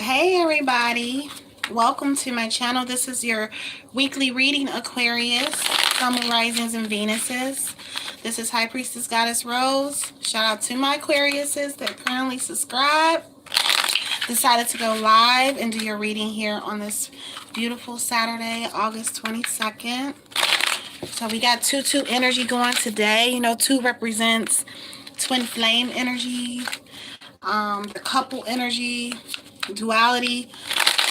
Hey everybody, welcome to my channel. This is your weekly reading, Aquarius, Sun, Moon, Risings, and Venuses. This is High Priestess Goddess Rose. Shout out to my Aquariuses that currently subscribe. Decided to go live and do your reading here on this beautiful Saturday, August 22nd. So we got 2-2 energy going today. You know, 2 represents twin flame energy, the couple energy, duality.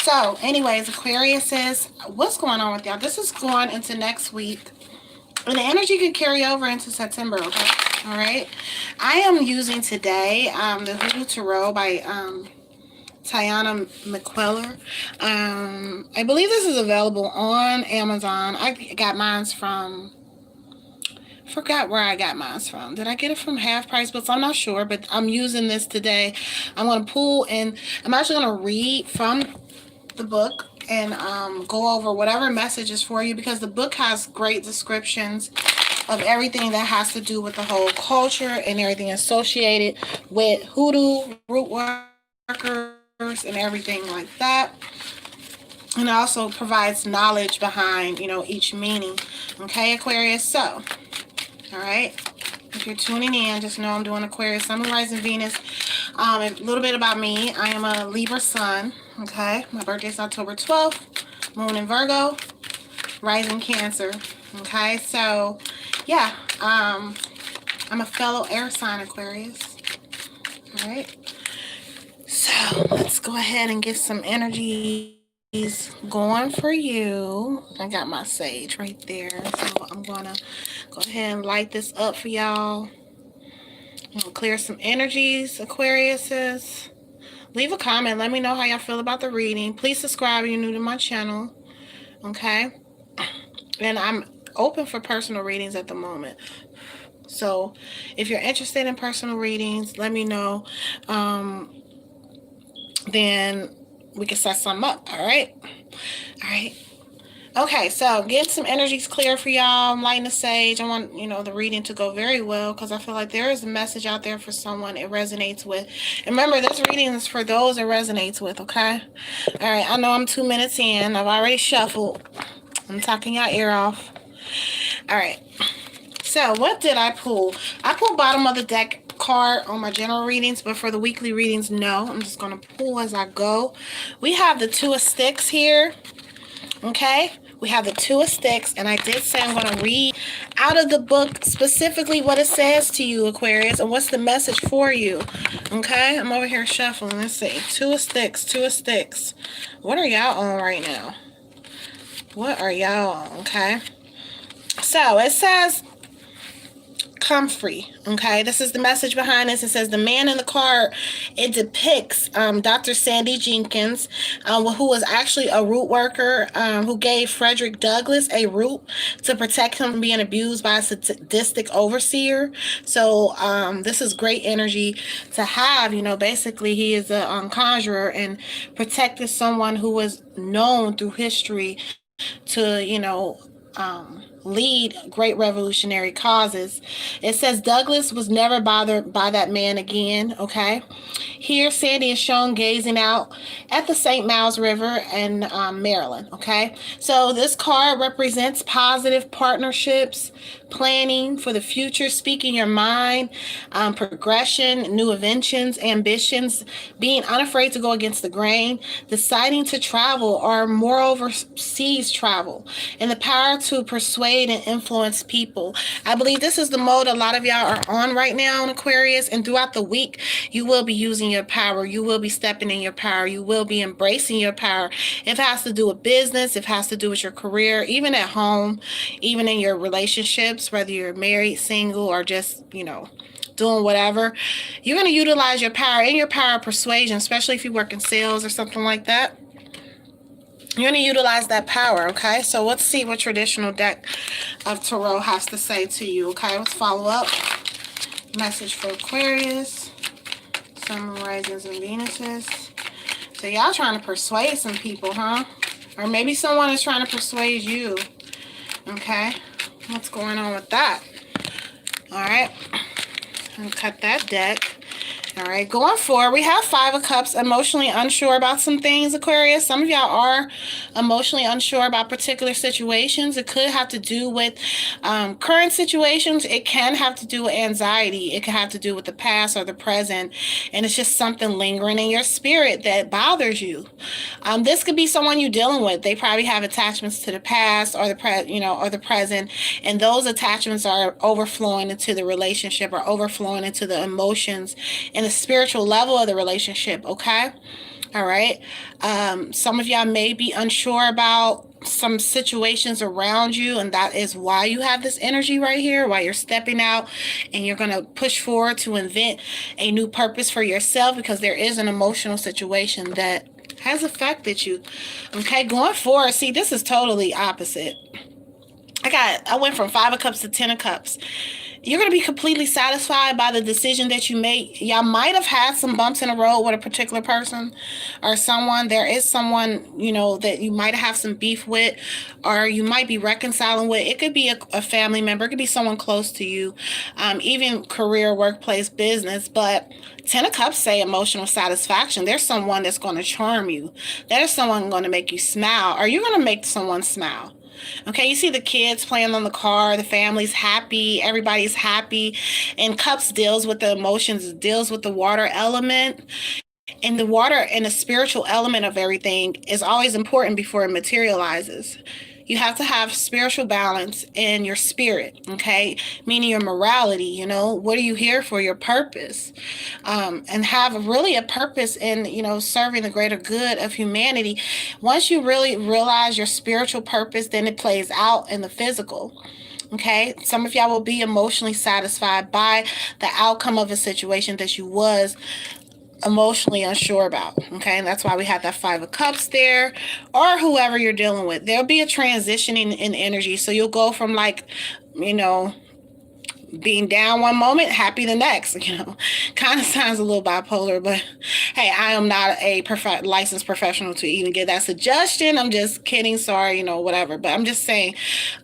So anyways, Aquarius says, what's going on with y'all? This is going into next week, and the energy could carry over into September. Okay, all right. I am using today the Hoodoo Tarot by Tiana McQuillar. I believe this is available on Amazon. I got mine from, forgot where I got mine from. Did I get it from Half Price Books? I'm not sure, but I'm using this today. I'm going to pull, and I'm actually going to read from the book and go over whatever message is for you, because the book has great descriptions of everything that has to do with the whole culture and everything associated with hoodoo, root workers, and everything like that. And it also provides knowledge behind, you know, each meaning. Okay, Aquarius? So, all right, if you're tuning in, just know I'm doing Aquarius, Sun, Moon, Rising, Venus. A little bit about me. I am a Libra Sun. Okay, my birthday is October 12th. Moon in Virgo, Rising Cancer. Okay, so yeah, I'm a fellow air sign, Aquarius. All right, so let's go ahead and get some energies going for you. I got my sage right there, so I'm gonna go ahead and light this up for y'all. And clear some energies, Aquariuses. Leave a comment. Let me know how y'all feel about the reading. Please subscribe if you're new to my channel. Okay? And I'm open for personal readings at the moment. So if you're interested in personal readings, let me know. Then we can set some up. All right? All right. Okay, so getting some energies clear for y'all. I'm lighting the sage. I want, you know, the reading to go very well, because I feel like there is a message out there for someone it resonates with. And remember, this reading is for those it resonates with, okay? All right, I know I'm 2 minutes in. I've already shuffled. I'm talking your ear off. All right, so what did I pull? I pulled bottom of the deck card on my general readings, but for the weekly readings, no. I'm just going to pull as I go. We have the 2 of sticks here, okay? We have the 2 of sticks, and I did say I'm going to read out of the book specifically what it says to you, Aquarius, and what's the message for you. Okay, I'm over here shuffling. Let's see. 2 of sticks, 2 of sticks. What are y'all on right now? What are y'all on? Okay, so it says, come free. Okay, this is the message behind this. It says the man in the card, it depicts Dr. Sandy Jenkins, who was actually a root worker, who gave Frederick Douglass a root to protect him from being abused by a sadistic overseer. So this is great energy to have. You know, basically he is a conjurer and protected someone who was known through history to, you know, lead great revolutionary causes. It says Douglas was never bothered by that man again. Okay, here Sandy is shown gazing out at the St. Miles River in Maryland. Okay, so this card represents positive partnerships, planning for the future, speaking your mind, progression, new inventions, ambitions, being unafraid to go against the grain, deciding to travel or moreover seas travel, and the power to persuade and influence people. I believe this is the mode a lot of y'all are on right now in Aquarius, and throughout the week you will be using your power. You will be stepping in your power. You will be embracing your power. If it has to do with business, if it has to do with your career, even at home, even in your relationships, whether you're married, single, or just, you know, doing whatever, you're going to utilize your power and your power of persuasion, especially if you work in sales or something like that. You're going to utilize that power, okay? So let's see what traditional deck of tarot has to say to you, okay? Let's follow up. Message for Aquarius, Sun, Moon, Risings, and Venuses. So y'all trying to persuade some people, huh? Or maybe someone is trying to persuade you, okay? What's going on with that? All right. I'm going to cut that deck. All right, going forward, we have Five of Cups, emotionally unsure about some things, Aquarius. Some of y'all are emotionally unsure about particular situations. It could have to do with current situations. It can have to do with anxiety. It can have to do with the past or the present. And it's just something lingering in your spirit that bothers you. This could be someone you're dealing with. They probably have attachments to the past or or the present, and those attachments are overflowing into the relationship or overflowing into the emotions and the spiritual level of the relationship. Okay. All right. Some of y'all may be unsure about some situations around you, and that is why you have this energy right here, why you're stepping out and you're going to push forward to invent a new purpose for yourself, because there is an emotional situation that has affected you. Okay, going forward, see, this is totally opposite. I went from Five of Cups to Ten of Cups. You're going to be completely satisfied by the decision that you make. Y'all might have had some bumps in the road with a particular person or someone. There is someone, that you might have some beef with, or you might be reconciling with. It could be a family member. It could be someone close to you, even career, workplace, business. But Ten of Cups say emotional satisfaction. There's someone that's going to charm you. There's someone going to make you smile. Are you going to make someone smile? Okay, you see the kids playing on the car, the family's happy, everybody's happy. And Cups deals with the emotions, deals with the water element. And the water and the spiritual element of everything is always important before it materializes. You have to have spiritual balance in your spirit, okay? Meaning your morality, what are you here for? Your purpose. And have really a purpose in, serving the greater good of humanity. Once you really realize your spiritual purpose, then it plays out in the physical. Okay, some of y'all will be emotionally satisfied by the outcome of a situation that you was emotionally unsure about. Okay, and that's why we have that Five of Cups there, or whoever you're dealing with. There'll be a transitioning in energy, so you'll go from being down one moment, happy the next. Kind of sounds a little bipolar, but hey, I am not a licensed professional to even give that suggestion. I'm just kidding. Sorry, whatever. But I'm just saying,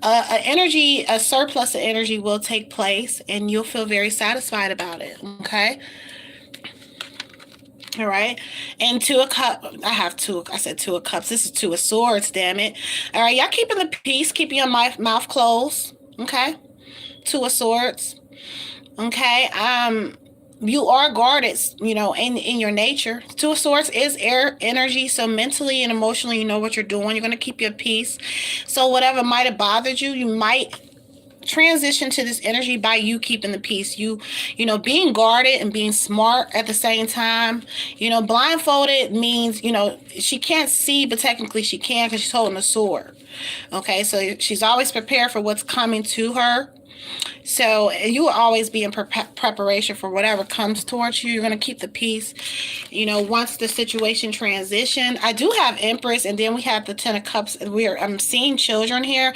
a surplus of energy will take place, and you'll feel very satisfied about it. Okay. All right. And Two of Cups. I said Two of Cups. This is Two of Swords, damn it. All right. Y'all keeping the peace, keeping your mouth closed. Okay. Two of Swords. Okay. You are guarded, in your nature. Two of Swords is air energy. So mentally and emotionally, you know what you're doing. You're going to keep your peace. So whatever might have bothered you, you might transition to this energy by you keeping the peace, being guarded and being smart at the same time. Blindfolded means, she can't see, but technically she can, because she's holding a sword. Okay, so she's always prepared for what's coming to her. So you will always be in preparation for whatever comes towards you. You're going to keep the peace. Once the situation transition, I do have Empress, and then we have the Ten of Cups. I'm seeing children here.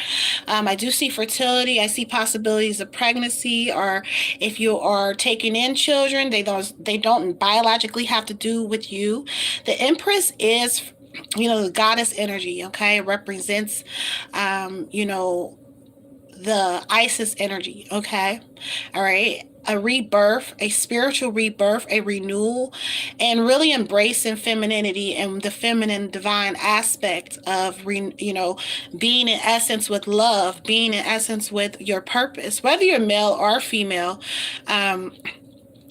I do see fertility. I see possibilities of pregnancy, or if you are taking in children, they don't biologically have to do with you. The Empress is, the goddess energy. Okay, it represents, the Isis energy. Okay. All right. A rebirth, a spiritual rebirth, a renewal, and really embracing femininity and the feminine divine aspect of, being in essence with love, being in essence with your purpose, whether you're male or female.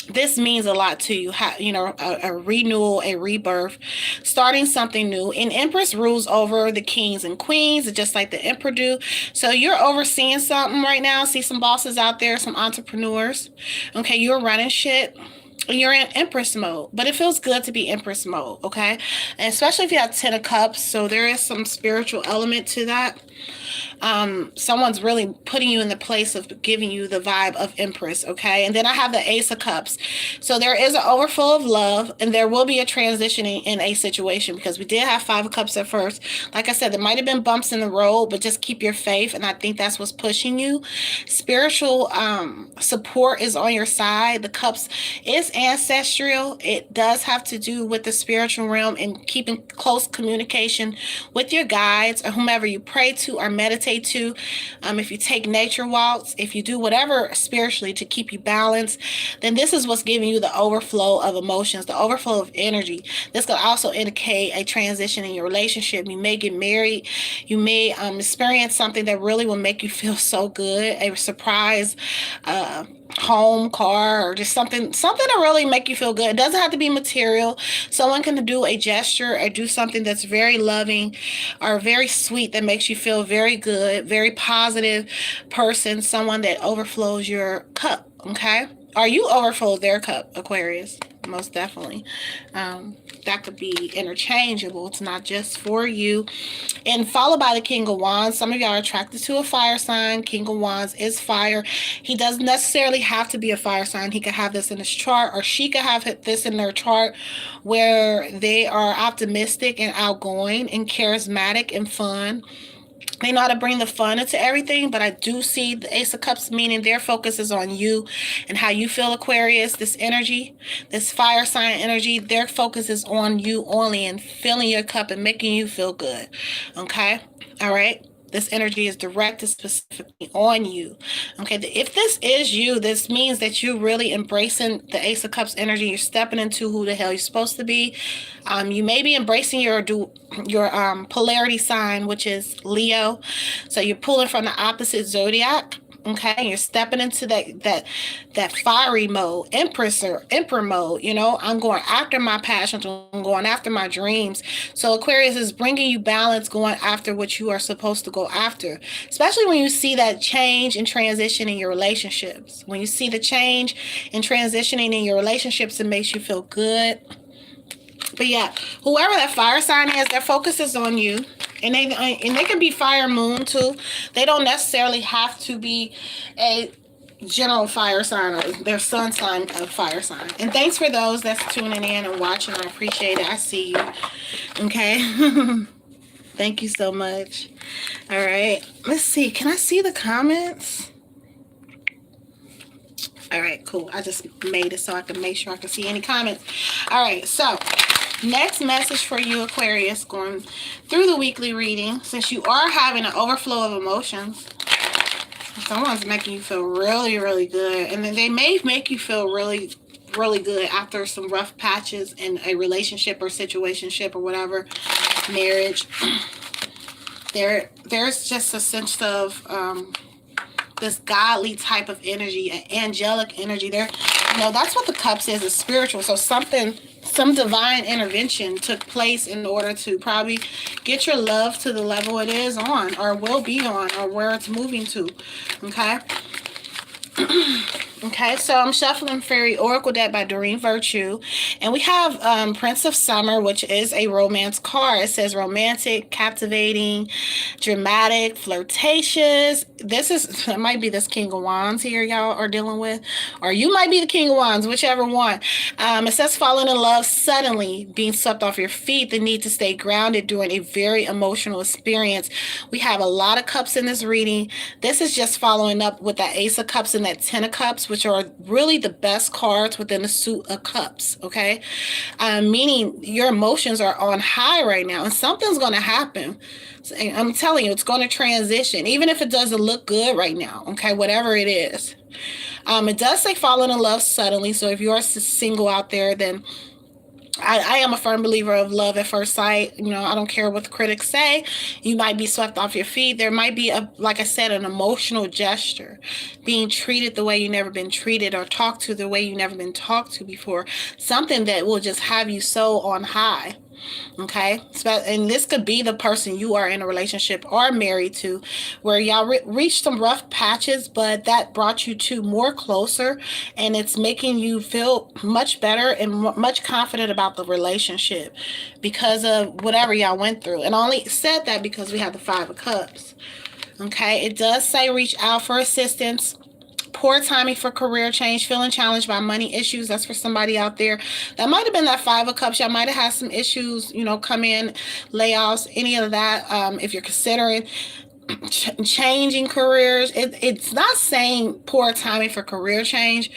This means a lot to you. A renewal, a rebirth, starting something new. And Empress rules over the kings and queens, just like the Emperor do. So you're overseeing something right now. See some bosses out there, some entrepreneurs. Okay, you're running shit. You're in Empress mode, but it feels good to be Empress mode. Okay, and especially if you have Ten of Cups. So there is some spiritual element to that. Someone's really putting you in the place of giving you the vibe of Empress. Okay, and then I have the Ace of Cups. So there is an overflow of love, and there will be a transitioning in a situation, because we did have Five of Cups at first. Like I said, there might have been bumps in the road, but just keep your faith, and I think that's what's pushing you. Spiritual support is on your side. The Cups is ancestral. It does have to do with the spiritual realm and keeping close communication with your guides or whomever you pray to or meditate to, if you take nature walks, if you do whatever spiritually to keep you balanced, then this is what's giving you the overflow of emotions, the overflow of energy. This could also indicate a transition in your relationship. You may get married. You may experience something that really will make you feel so good, a surprise home, car, or just something to really make you feel good. It doesn't have to be material. Someone can do a gesture or do something that's very loving or very sweet that makes you feel very good, very positive person, someone that overflows your cup, okay? Or you overflow their cup, Aquarius. Most definitely. That could be interchangeable. It's not just for you. And followed by the King of Wands. Some of y'all are attracted to a fire sign. King of Wands is fire. He doesn't necessarily have to be a fire sign. He could have this in his chart, or she could have this in their chart, where they are optimistic and outgoing and charismatic and fun. They know how to bring the fun into everything, but I do see the Ace of Cups, meaning their focus is on you and how you feel, Aquarius. This energy, this fire sign energy, their focus is on you only and filling your cup and making you feel good. Okay? All right? This energy is directed specifically on you. Okay, if this is you, this means that you're really embracing the Ace of Cups energy. You're stepping into who the hell you're supposed to be. You may be embracing your polarity sign, which is Leo. So you're pulling from the opposite zodiac. Okay, you're stepping into that fiery mode, emperor mode. You know, I'm going after my passions. I'm going after my dreams. So Aquarius is bringing you balance, going after what you are supposed to go after. Especially when you see that change and transition in your relationships. When you see the change and transitioning in your relationships, it makes you feel good. But yeah, whoever that fire sign is, their focus is on you. And they can be fire moon too. They don't necessarily have to be a general fire sign or their sun sign of fire sign. And thanks for those that's tuning in and watching. I appreciate it. I see you. Okay. Thank you so much. All right. Let's see. Can I see the comments? All right, cool. I just made it so I can make sure I can see any comments. All right, so next message for you, Aquarius, going through the weekly reading. Since you are having an overflow of emotions, someone's making you feel really, really good. And then they may make you feel really, really good after some rough patches in a relationship or situationship or whatever, marriage. There's just a sense of this godly type of energy, an angelic energy there. You know, that's what the cups is spiritual. So some divine intervention took place in order to probably get your love to the level it is on, or will be on, or where it's moving to. Okay. Okay, so I'm shuffling Fairy Oracle deck by Doreen Virtue. And we have Prince of Summer, which is a romance card. It says romantic, captivating, dramatic, flirtatious. It might be this King of Wands here y'all are dealing with. Or you might be the King of Wands, whichever one. It says falling in love suddenly, being swept off your feet, the need to stay grounded during a very emotional experience. We have a lot of cups in this reading. This is just following up with that Ace of Cups and that Ten of Cups, which are really the best cards within the suit of cups, okay? Meaning your emotions are on high right now, and something's going to happen. I'm telling you, it's going to transition, even if it doesn't look good right now, okay? Whatever it is. It does say falling in love suddenly, so if you're single out there, then I am a firm believer of love at first sight. You know, I don't care what the critics say. You might be swept off your feet. There might be, like I said, an emotional gesture, being treated the way you've never been treated, or talked to the way you've never been talked to before. Something that will just have you so on high. Okay, and this could be the person you are in a relationship or married to, where y'all reached some rough patches, but that brought you two more closer, and it's making you feel much better and much confident about the relationship because of whatever y'all went through. And I only said that because we have the Five of Cups. Okay, it does say reach out for assistance. Poor timing for career change, feeling challenged by money issues. That's for somebody out there. That might have been that Five of Cups. Y'all might have had some issues, you know, come in, layoffs, any of that. If you're considering changing careers, it's not saying poor timing for career change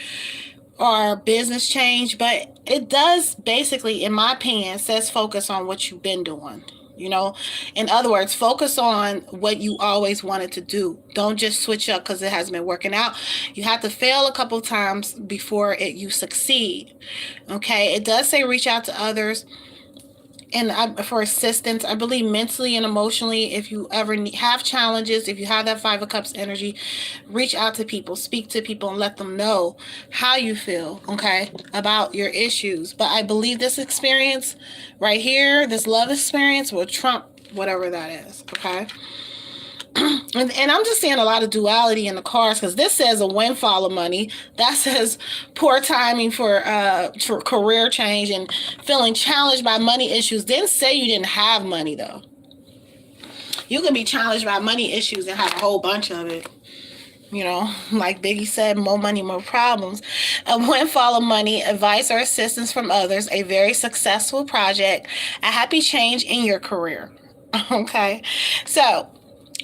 or business change, but it does basically, in my opinion, says focus on what you've been doing. You know, in other words, focus on what you always wanted to do. Don't just switch up because it hasn't been working out. You have to fail a couple times before you succeed. Okay, it does say reach out to others and for assistance. I believe mentally and emotionally, if you ever have challenges, if you have that Five of Cups energy, reach out to people, speak to people, and let them know how you feel, okay, about your issues. But I believe this experience right here, this love experience, will trump whatever that is, okay? And I'm just seeing a lot of duality in the cards, because this says a windfall of money. That says poor timing for career change and feeling challenged by money issues. Didn't say you didn't have money, though. You can be challenged by money issues and have a whole bunch of it. You know, like Biggie said, more money, more problems. A windfall of money, advice or assistance from others, a very successful project, a happy change in your career. Okay, so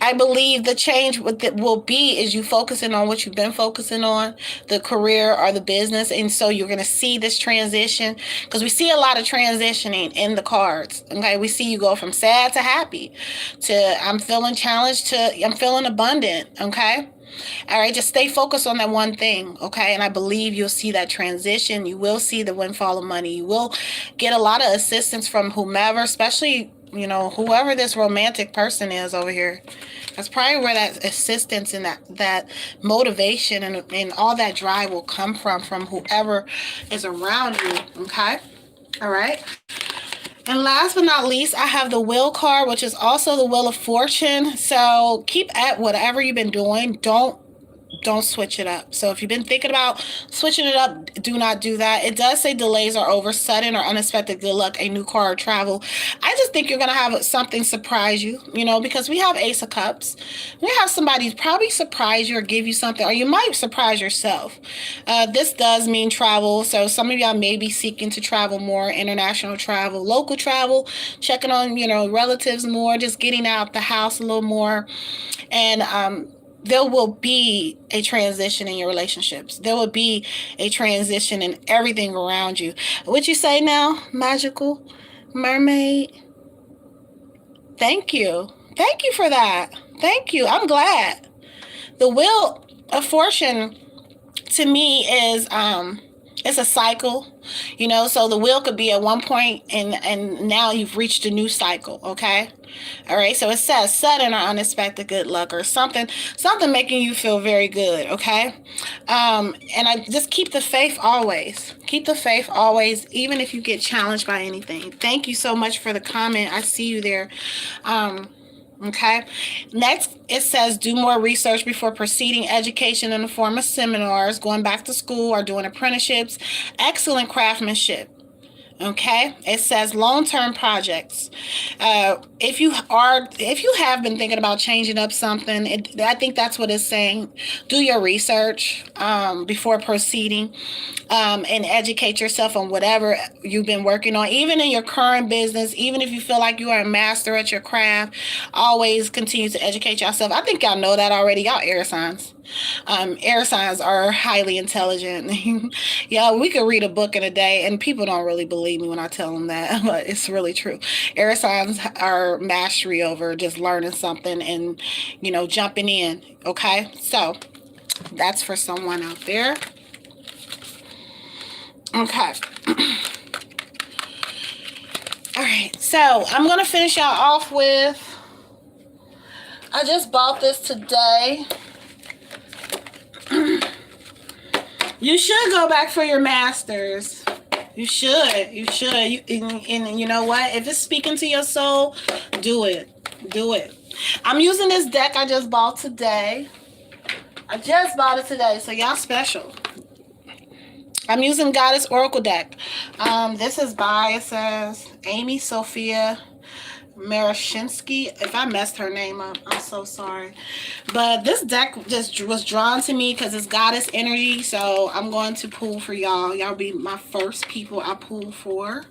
I believe the change will be is you focusing on what you've been focusing on, the career or the business. And so you're going to see this transition, because we see a lot of transitioning in the cards. Okay, we see you go from sad to happy, to I'm feeling challenged, to I'm feeling abundant. Okay. All right, just stay focused on that one thing, okay? And I believe you'll see that transition. You will see the windfall of money. You will get a lot of assistance from whomever, especially, you know, whoever this romantic person is over here. That's probably where that assistance and that motivation and all that drive will come from whoever is around you, okay? All right. And last but not least, I have the Wheel card, which is also the Wheel of Fortune. So keep at whatever you've been doing. Don't switch it up. So if you've been thinking about switching it up, do not do that. It does say delays are over, sudden or unexpected good luck, a new car or travel. I just think you're going to have something surprise you, you know, because we have Ace of Cups. We have somebody probably surprise you or give you something, or you might surprise yourself. This does mean travel. So some of y'all may be seeking to travel more, international travel, local travel, checking on, you know, relatives more, just getting out the house a little more. And, there will be a transition in your relationships. There will be a transition in everything around you. What you say now, magical mermaid? Thank you. Thank you for that. Thank you. I'm glad. The Wheel of Fortune to me is it's a cycle, you know, so the wheel could be at one point and now you've reached a new cycle, okay? All right, so it says sudden or unexpected good luck, or something making you feel very good, okay? And I just keep the faith always. Keep the faith always, even if you get challenged by anything. Thank you so much for the comment. I see you there. Okay. Next, it says do more research before proceeding. Education in the form of seminars, going back to school, or doing apprenticeships. Excellent craftsmanship. Okay, it says long-term projects. If you have been thinking about changing up something, I think that's what it's saying. Do your research before proceeding, and educate yourself on whatever you've been working on. Even in your current business, even if you feel like you are a master at your craft, always continue to educate yourself. I think y'all know that already. Y'all air signs. Air signs are highly intelligent. Yeah, we could read a book in a day, and people don't really believe me when I tell them that, but it's really true. Air signs are mastery over just learning something and, you know, jumping in. Okay, so that's for someone out there. Okay. All right, so I'm gonna finish y'all off with. I just bought this today. You should go back for your masters. You should. And you know what? If it's speaking to your soul, do it. Do it. I'm using this deck I just bought today. So y'all special. I'm using Goddess Oracle deck. This is by, it says, Amy Sophia Marashinsky. If I messed her name up, I'm so sorry. But this deck just was drawn to me because it's goddess energy. So I'm going to pull for y'all. Y'all be my first people I pull for.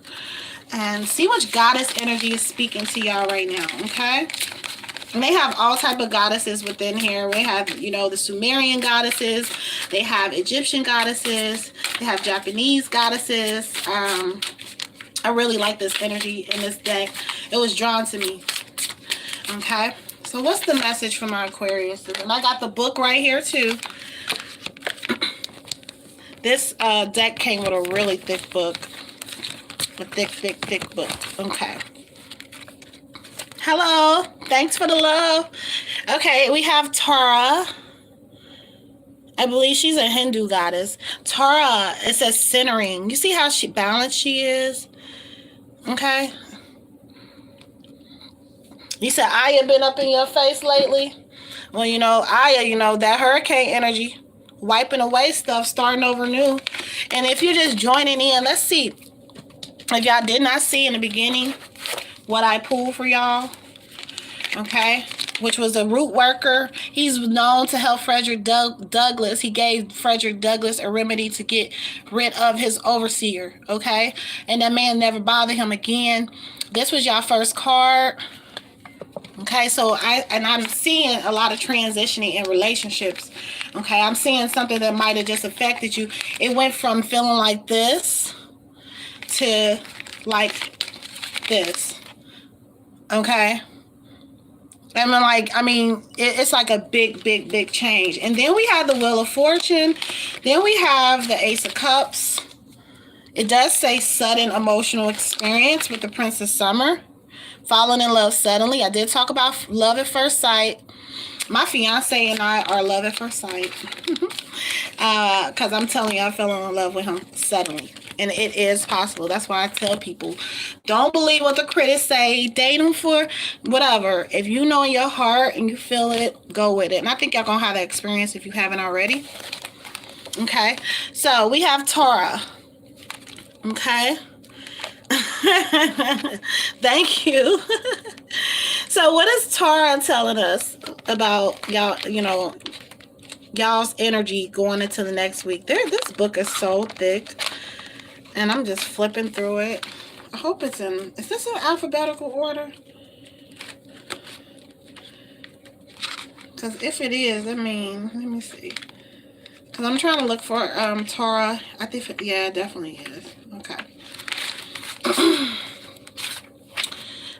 And see which goddess energy is speaking to y'all right now, okay? And they have all type of goddesses within here. We have, you know, the Sumerian goddesses. They have Egyptian goddesses. They have Japanese goddesses. I really like this energy in this deck. It was drawn to me. Okay. So what's the message for my Aquarius? And I got the book right here too. This deck came with a really thick book. A thick book. Okay. Hello. Thanks for the love. Okay, we have Tara. I believe she's a Hindu goddess. Tara, it says centering. You see how balanced she is? Okay. You said Aya been up in your face lately? Well, you know, Aya, you know, that hurricane energy, wiping away stuff, starting over new. And if you're just joining in, let's see. If y'all did not see in the beginning what I pulled for y'all, okay, which was a root worker. He's known to help Frederick Douglass. He gave Frederick Douglass a remedy to get rid of his overseer, okay? And that man never bothered him again. This was y'all first card. Okay, so I'm seeing a lot of transitioning in relationships. Okay, I'm seeing something that might have just affected you. It went from feeling like this to like this. Okay. I mean, it's like a big change. And then we have the Wheel of Fortune. Then we have the Ace of Cups. It does say sudden emotional experience with the Princess Summer. Falling in love suddenly. I did talk about love at first sight. My fiance and I are love at first sight. Because I'm telling you, I fell in love with him suddenly. And it is possible. That's why I tell people, don't believe what the critics say. Date them for whatever. If you know in your heart and you feel it, go with it. And I think y'all going to have that experience if you haven't already. Okay. So we have Tara. Okay. Thank you. So what is Tara telling us about y'all, you know, y'all's energy going into the next week? This book is so thick and I'm just flipping through it. I hope is this in alphabetical order? Because if it is, I mean, let me see. Because I'm trying to look for Tara. I think, yeah, it definitely is. Okay.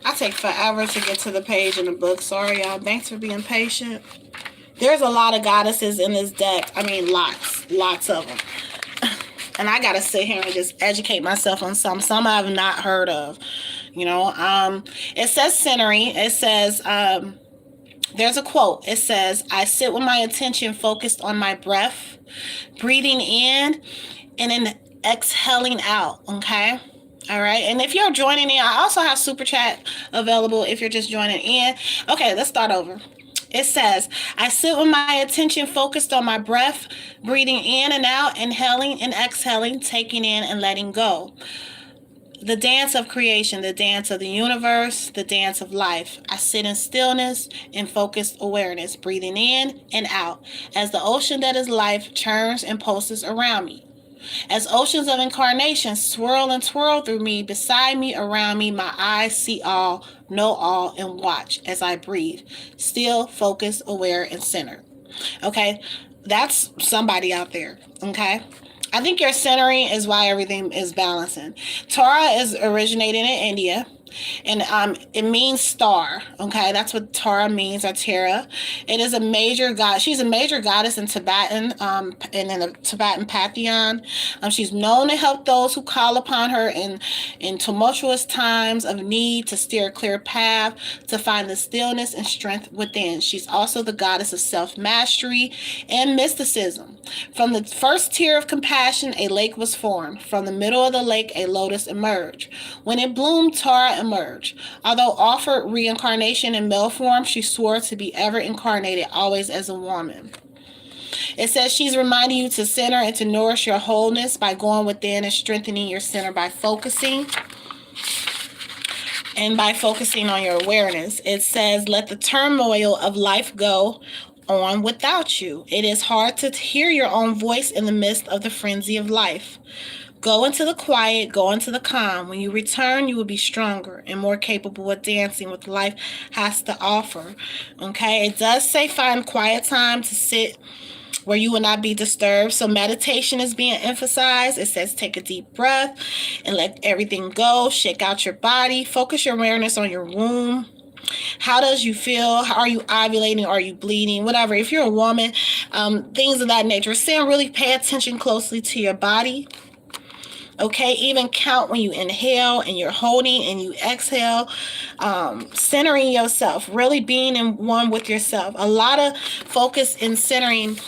I take forever to get to the page in the book. Sorry, y'all. Thanks for being patient. There's a lot of goddesses in this deck. I mean, lots of them. And I gotta sit here and just educate myself on some I've not heard of. You know, it says centering. It says, there's a quote. It says, I sit with my attention focused on my breath, breathing in and then exhaling out. Okay. All right. And if you're joining in, I also have Super Chat available if you're just joining in. Okay, let's start over. It says, I sit with my attention focused on my breath, breathing in and out, inhaling and exhaling, taking in and letting go. The dance of creation, the dance of the universe, the dance of life. I sit in stillness and focused awareness, breathing in and out as the ocean that is life churns and pulses around me. As oceans of incarnation swirl and twirl through me, beside me, around me, my eyes see all, know all, and watch as I breathe. Still, focused, aware, and centered. Okay, that's somebody out there. Okay. I think your centering is why everything is balancing. Tara is originated in India. And it means star. Okay, that's what Tara means, or Tara. It is a major god. She's a major goddess in Tibetan, and in the Tibetan pantheon. She's known to help those who call upon her in tumultuous times of need, to steer a clear path, to find the stillness and strength within. She's also the goddess of self-mastery and mysticism. From the first tear of compassion, a lake was formed. From the middle of the lake, a lotus emerged. When it bloomed, Tara emerged. Although offered reincarnation in male form, she swore to be ever incarnated, always as a woman. It says she's reminding you to center and to nourish your wholeness by going within and strengthening your center by focusing. And by focusing on your awareness. It says, let the turmoil of life go on without you. It is hard to hear your own voice in the midst of the frenzy of life. Go into the quiet, go into the calm. When you return, you will be stronger and more capable of dancing what life has to offer. Okay, it does say find quiet time to sit where you will not be disturbed. So meditation is being emphasized. It says take a deep breath and let everything go. Shake out your body. Focus your awareness on your womb. How does you feel? How are you ovulating? Are you bleeding? Whatever. If you're a woman, things of that nature. Saying really pay attention closely to your body. Okay, even count when you inhale and you're holding and you exhale. Centering yourself, really being in one with yourself. A lot of focus in centering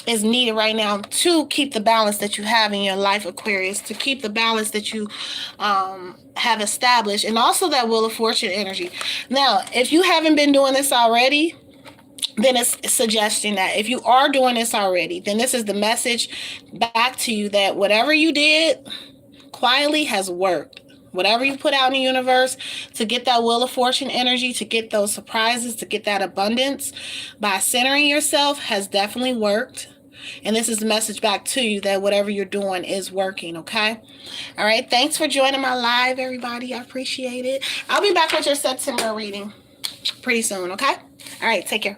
is needed right now to keep the balance that you have in your life, Aquarius, to keep the balance that you have established, and also that Wheel of Fortune energy. Now, if you haven't been doing this already, then it's suggesting that if you are doing this already, then this is the message back to you that whatever you did quietly has worked. Whatever you put out in the universe to get that Wheel of Fortune energy, to get those surprises, to get that abundance by centering yourself has definitely worked. And this is the message back to you that whatever you're doing is working, okay? All right, thanks for joining my live, everybody. I appreciate it. I'll be back with your September reading pretty soon, okay? All right, take care.